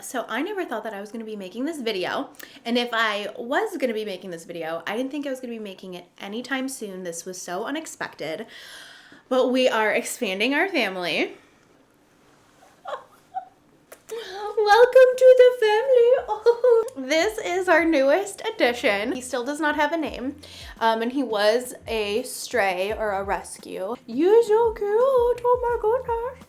So I never thought that I was going to be making this video. And if I was going to be making this video, I didn't think I was going to be making it anytime soon. This was so unexpected. But we are expanding our family. Welcome to the family. Oh. This is our newest addition. He still does not have a name. And he was a stray or a rescue. You're so cute. Oh my goodness.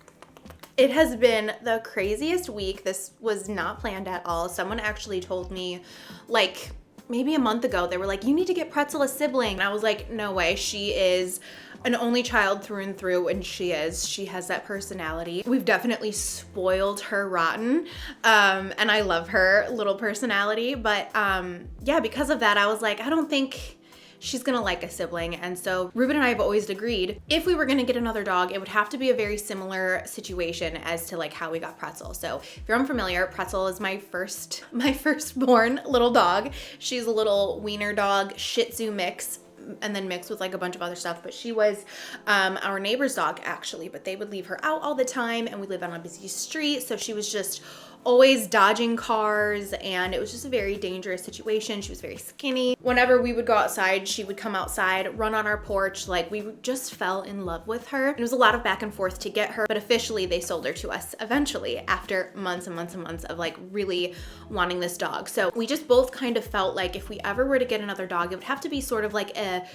It has been the craziest week. This was not planned at all. Someone actually told me like maybe a month ago, they were like, you need to get Pretzel a sibling. And I was like, no way. She is an only child through and through, and she has that personality. We've definitely spoiled her rotten, and I love her little personality. But yeah, because of that, I was like, I don't think she's gonna like a sibling. And so Ruben and I have always agreed if we were gonna get another dog, it would have to be a very similar situation as to like how we got Pretzel. So if you're unfamiliar, Pretzel is my firstborn little dog. She's a little wiener dog, Shih Tzu mix, and then mixed with like a bunch of other stuff. But she was our neighbor's dog actually, but they would leave her out all the time, and we live on a busy street. So she was just always dodging cars, and it was just a very dangerous situation. She was very skinny. Whenever we would go outside, she would come outside, run on our porch. Like, we just fell in love with her. It was a lot of back and forth to get her, but officially they sold her to us eventually after months and months and months of like really wanting this dog. So we just both kind of felt like if we ever were to get another dog, it would have to be sort of like a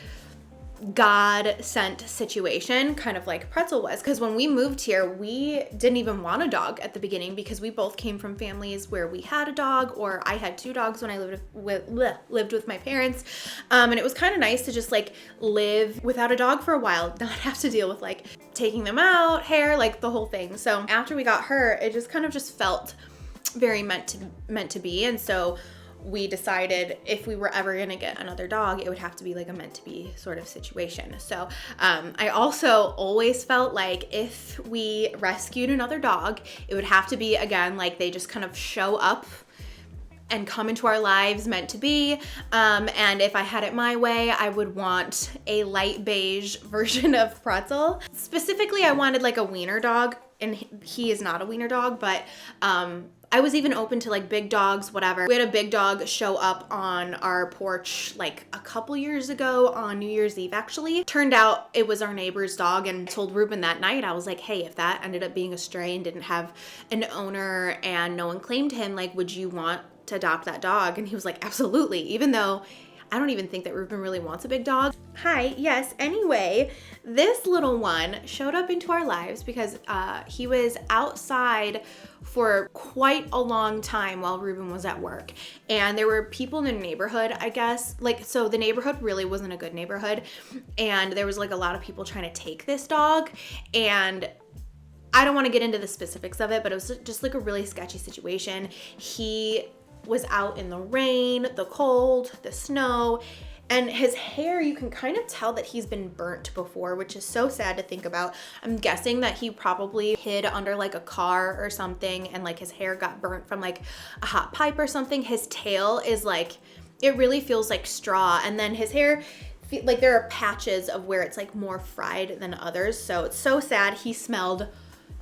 God sent situation, kind of like Pretzel was. Because when we moved here, we didn't even want a dog at the beginning because we both came from families where we had a dog, or I had 2 dogs when I lived with my parents. And it was kind of nice to just like live without a dog for a while, not have to deal with like taking them out, hair, like the whole thing. So after we got her, it just kind of just felt very meant to be. And so we decided if we were ever gonna get another dog, it would have to be like a meant to be sort of situation. So I also always felt like if we rescued another dog, it would have to be, again, like they just kind of show up and come into our lives meant to be. And if I had it my way, I would want a light beige version of Pretzel. Specifically, I wanted like a wiener dog, and he is not a wiener dog, but I was even open to like big dogs, whatever. We had a big dog show up on our porch like a couple years ago on New Year's Eve, actually. Turned out it was our neighbor's dog, and I told Ruben that night, I was like, hey, if that ended up being a stray and didn't have an owner and no one claimed him, like, would you want to adopt that dog? And he was like, absolutely, even though I don't even think that Ruben really wants a big dog. Hi, yes, anyway, this little one showed up into our lives because he was outside for quite a long time while Ruben was at work. And there were people in the neighborhood, I guess, like, so the neighborhood really wasn't a good neighborhood. And there was like a lot of people trying to take this dog. And I don't want to get into the specifics of it, but it was just like a really sketchy situation. He was out in the rain, the cold, the snow, and his hair, you can kind of tell that he's been burnt before, which is so sad to think about. I'm guessing that he probably hid under like a car or something, and like his hair got burnt from like a hot pipe or something. His tail is like, it really feels like straw, and then his hair, like there are patches of where it's like more fried than others. So it's so sad. He smelled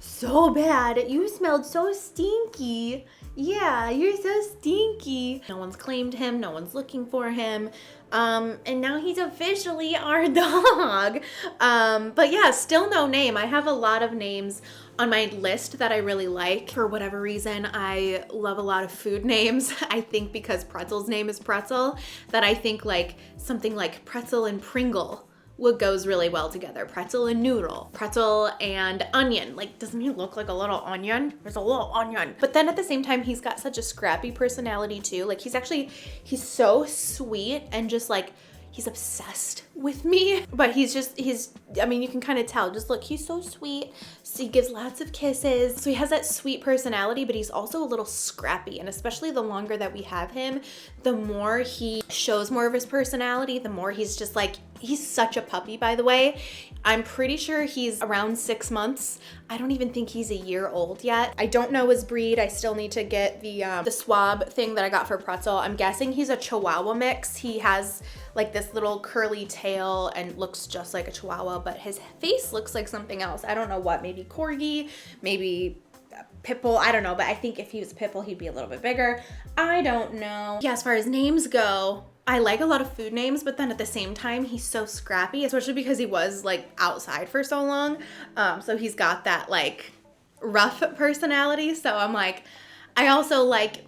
so bad. You smelled so stinky. Yeah, you're so stinky. No one's claimed him. No one's looking for him. And now he's officially our dog. But yeah, still no name. I have a lot of names on my list that I really like. For whatever reason, I love a lot of food names. I think because Pretzel's name is Pretzel, that I think like something like Pretzel and Pringle what goes really well together. Pretzel and noodle, Pretzel and onion. Like, doesn't he look like a little onion? There's a little onion. But then at the same time, he's got such a scrappy personality too. Like he's so sweet and just like, he's obsessed with me. But I mean, you can kind of tell, just look, he's so sweet. So he gives lots of kisses. So he has that sweet personality, but he's also a little scrappy. And especially the longer that we have him, the more he shows more of his personality, the more he's just like, he's such a puppy, by the way. I'm pretty sure he's around 6 months. I don't even think he's a year old yet. I don't know his breed. I still need to get the swab thing that I got for Pretzel. I'm guessing he's a Chihuahua mix. He has like this little curly tail and looks just like a Chihuahua, but his face looks like something else. I don't know what, maybe Corgi, maybe Pitbull, I don't know, but I think if he was a Pitbull, he'd be a little bit bigger. I don't know. Yeah, as far as names go, I like a lot of food names, but then at the same time, he's so scrappy, especially because he was like outside for so long. So he's got that like rough personality. So I'm like, I also like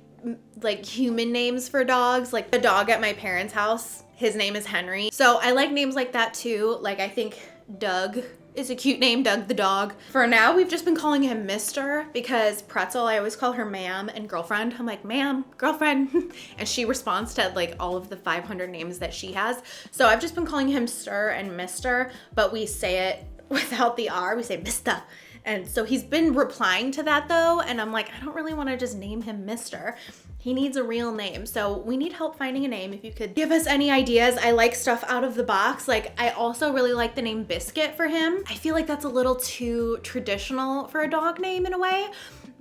human names for dogs. Like the dog at my parents' house, his name is Henry. So I like names like that too. Like I think Doug is a cute name, Doug the dog. For now, we've just been calling him Mr. because Pretzel, I always call her ma'am and girlfriend. I'm like, ma'am, girlfriend. And she responds to like all of the 500 names that she has. So I've just been calling him Sir and Mr., but we say it without the R. We say Mr. And so he's been replying to that though. And I'm like, I don't really want to just name him Mr. He needs a real name. So we need help finding a name. If you could give us any ideas. I like stuff out of the box. Like I also really like the name Biscuit for him. I feel like that's a little too traditional for a dog name in a way.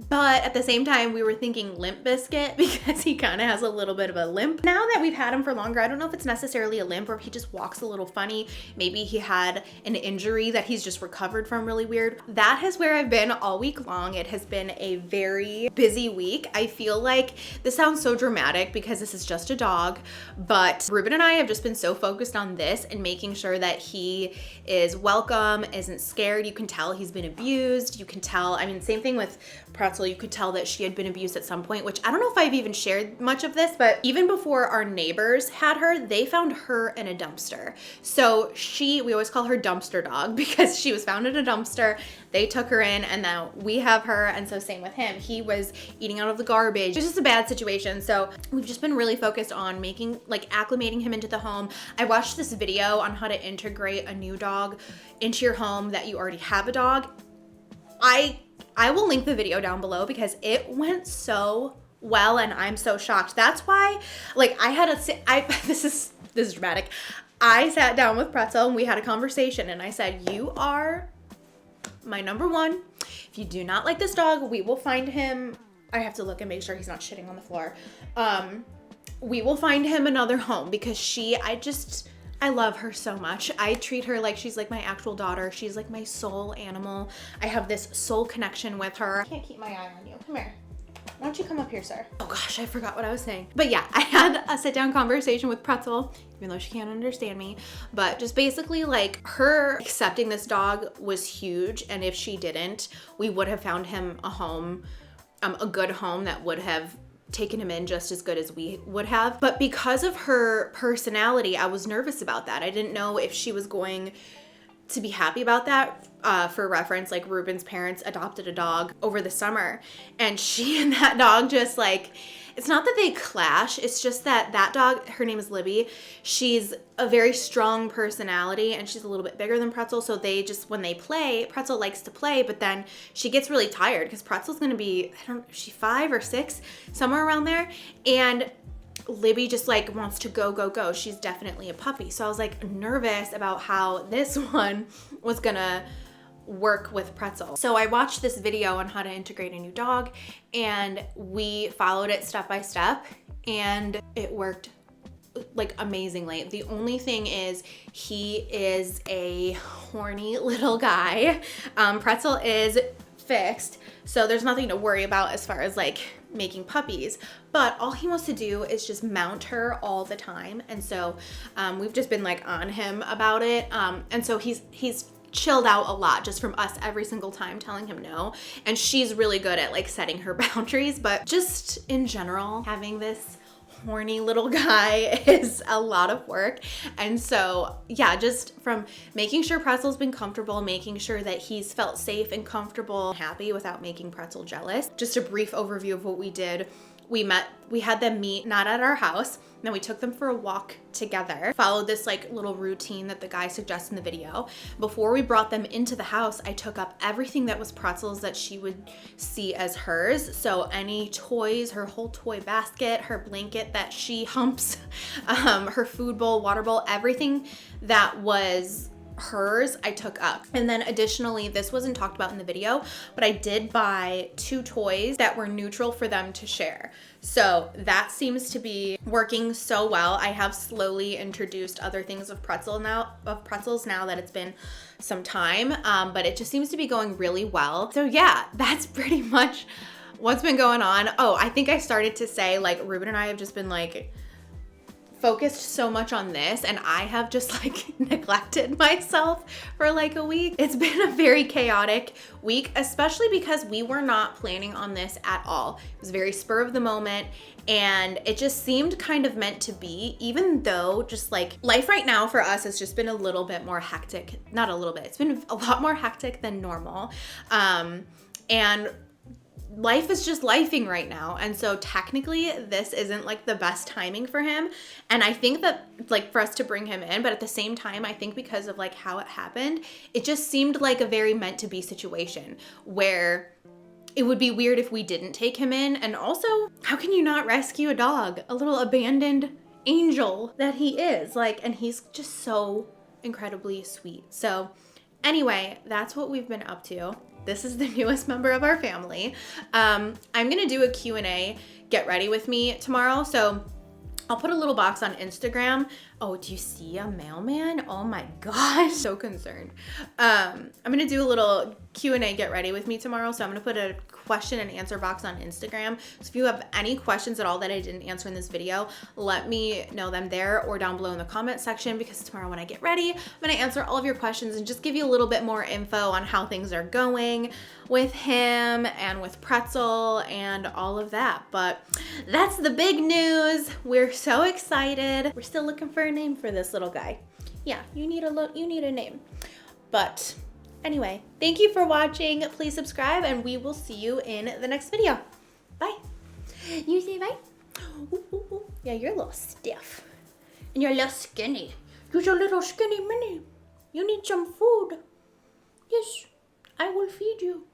But at the same time, we were thinking Limp Biscuit because he kind of has a little bit of a limp. Now that we've had him for longer, I don't know if it's necessarily a limp or if he just walks a little funny. Maybe he had an injury that he's just recovered from really weird. That is where I've been all week long. It has been a very busy week. I feel like this sounds so dramatic because this is just a dog, but Ruben and I have just been so focused on this and making sure that he is welcome, isn't scared. You can tell he's been abused. You can tell, I mean, same thing with Pretzel, you could tell that she had been abused at some point, which I don't know if I've even shared much of this, but even before our neighbors had her, they found her in a dumpster. So we always call her Dumpster Dog because she was found in a dumpster. They took her in and now we have her. And so same with him. He was eating out of the garbage. It was just a bad situation. So we've just been really focused on acclimating him into the home. I watched this video on how to integrate a new dog into your home that you already have a dog. I will link the video down below because it went so well and I'm so shocked. That's why, like, this is dramatic. I sat down with Pretzel and we had a conversation and I said, you are my number one. If you do not like this dog, we will find him. I have to look and make sure he's not shitting on the floor. We will find him another home because I love her so much. I treat her like she's like my actual daughter. She's like my soul animal. I have this soul connection with her. I can't keep my eye on you. Come here. Why don't you come up here, sir? Oh gosh, I forgot what I was saying. But yeah, I had a sit down conversation with Pretzel, even though she can't understand me. But just basically like her accepting this dog was huge. And if she didn't, we would have found him a home, a good home that would have taken him in just as good as we would have. But because of her personality, I was nervous about that. I didn't know if she was going to be happy about that. For reference, like Ruben's parents adopted a dog over the summer and she and that dog just like, it's not that they clash, it's just that dog, her name is Libby, she's a very strong personality and she's a little bit bigger than Pretzel, so they just, when they play, Pretzel likes to play, but then she gets really tired because Pretzel's gonna be, I don't know, is she 5 or 6, somewhere around there, and Libby just like wants to go. She's definitely a puppy. So I was like nervous about how this one was gonna work with Pretzel. So I watched this video on how to integrate a new dog and we followed it step by step and it worked like amazingly. The only thing is he is a horny little guy. Pretzel is fixed, so there's nothing to worry about as far as like making puppies, but all he wants to do is just mount her all the time. And so we've just been like on him about it. And so he's chilled out a lot just from us every single time telling him no. And she's really good at like setting her boundaries, but just in general, having this horny little guy is a lot of work. And so yeah, just from making sure Pretzel's been comfortable, making sure that he's felt safe and comfortable, happy without making Pretzel jealous. Just a brief overview of what we did. We had them meet not at our house, then we took them for a walk together, followed this like little routine that the guy suggests in the video. Before we brought them into the house, I took up everything that was Pretzel's that she would see as hers. So any toys, her whole toy basket, her blanket that she humps, her food bowl, water bowl, everything that was hers I took up. And then additionally, this wasn't talked about in the video, but I did buy 2 toys that were neutral for them to share. So that seems to be working so well. I have slowly introduced other things of pretzels now that it's been some time, but it just seems to be going really well. So yeah, that's pretty much what's been going on. Oh, I think I started to say, like, Ruben and I have just been like focused so much on this, and I have just like neglected myself for like a week. It's been a very chaotic week, especially because we were not planning on this at all. It was very spur of the moment, and it just seemed kind of meant to be, even though just like life right now for us has just been a little bit more hectic. Not a little bit, it's been a lot more hectic than normal. And life is just lifing right now. And so technically this isn't like the best timing for him. And I think that like for us to bring him in, but at the same time, I think because of like how it happened, it just seemed like a very meant to be situation where it would be weird if we didn't take him in. And also, how can you not rescue a dog? A little abandoned angel that he is, like, and he's just so incredibly sweet. So anyway, that's what we've been up to. This is the newest member of our family. I'm gonna do a Q&A, get ready with me tomorrow. So I'll put a little box on Instagram. Oh, do you see a mailman? Oh my gosh, so concerned. I'm gonna do a little Q&A, get ready with me tomorrow. So I'm gonna put a question and answer box on Instagram. So if you have any questions at all that I didn't answer in this video, let me know them there or down below in the comment section, because tomorrow when I get ready, I'm gonna answer all of your questions and just give you a little bit more info on how things are going with him and with Pretzel and all of that. But that's the big news. We're so excited. We're still looking for a name for this little guy. Yeah, you need a name. But anyway, thank you for watching. Please subscribe and we will see you in the next video. Bye. You say bye? Ooh, ooh, ooh. Yeah, you're a little stiff. And you're a little skinny. You're a little skinny mini. You need some food. Yes, I will feed you.